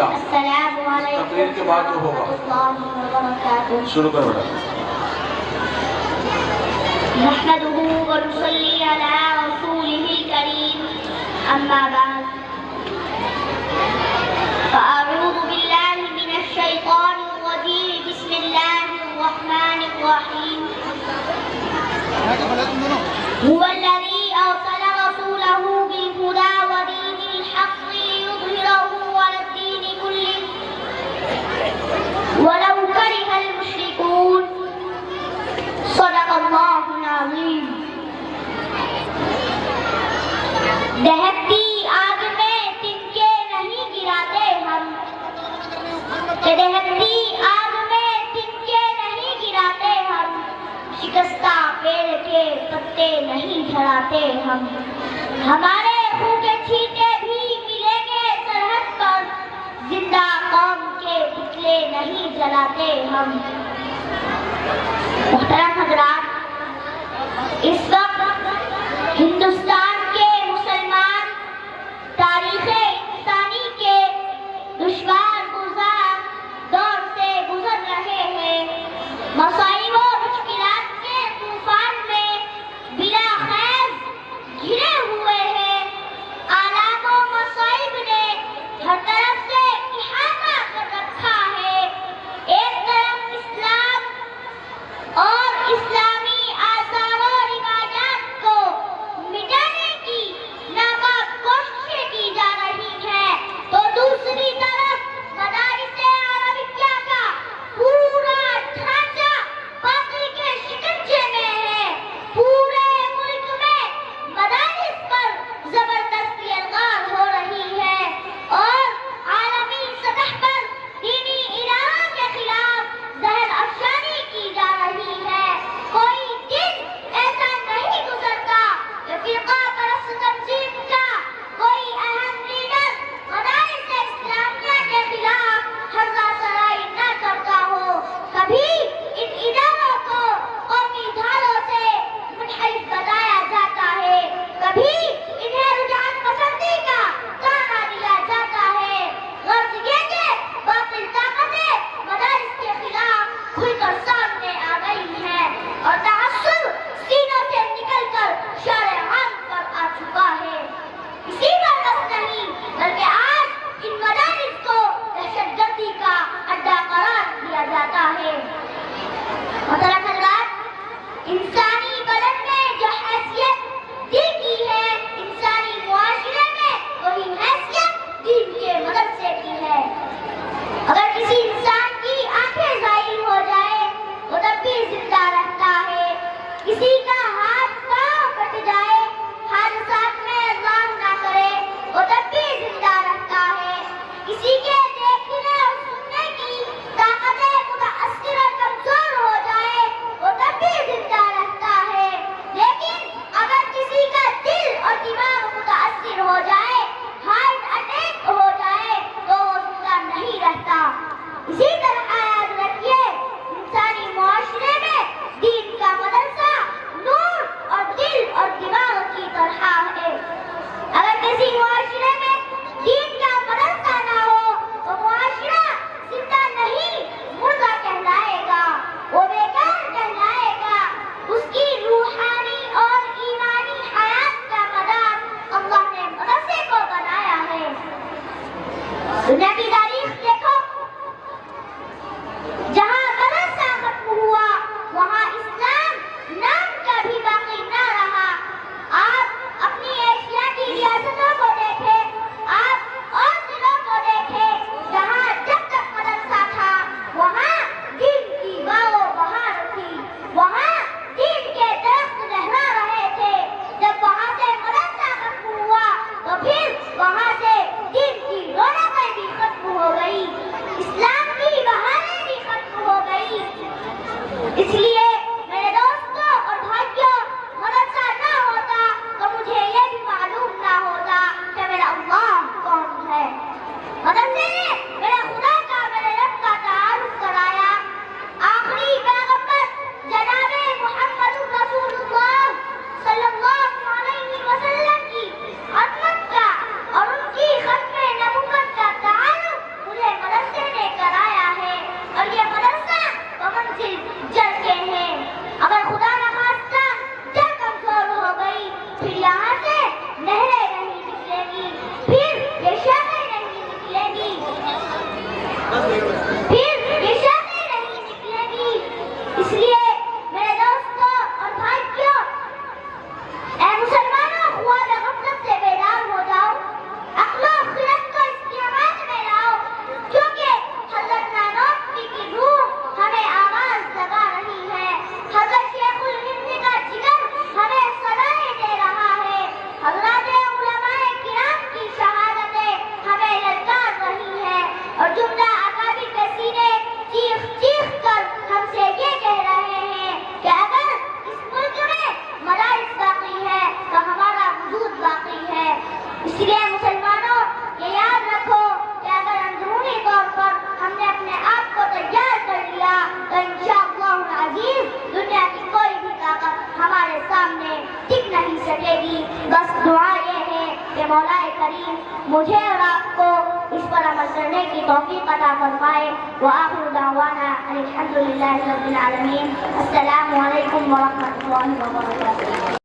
السلام. السلام علیکم تقریر کے بعد جو ہوگا شروع کر بیٹا. نحمده ونصلي على رسوله الكريم أما بعد فأعوذ بالله من الشيطان الرجيم بسم الله الرحمن الرحيم هو الذي أرسل رسوله بالهدى ودين الحق ليظهره على الدين كله ولو كره المشركون صدق اللہ العظیم. دہکتی آگ میں تنکے نہیں گراتے ہم، کہ دہکتی آگ میں تنکے نہیں گراتے ہم، شکستہ پیڑ کے پتے نہیں جھڑاتے ہم. ہمارے خون کے چھینٹے بھی ملیں گے سرحد پر، زندہ قوم کے پتلے نہیں جلاتے ہم. محترم حضرات، اس وقت ہندوستان کے مسلمان تاریخ انسانی کے دشوار گزار دور سے گزر رہے ہیں. مصائب و مشکلات کے طوفان میں بلا خیر گھرے ہوئے ہیں. آلام و مصائب نے ہر طرف سے احاطہ کر رکھا ہے. ایک طرف اسلام اور اسلامی آثار و روایات کریم مجھے اور آپ کو اس پر عمل کرنے کی توفیق عطا فرمائے. وآخر دعوانا الحمدللہ رب العالمین. السلام علیکم ورحمۃ اللہ وبرکاتہ.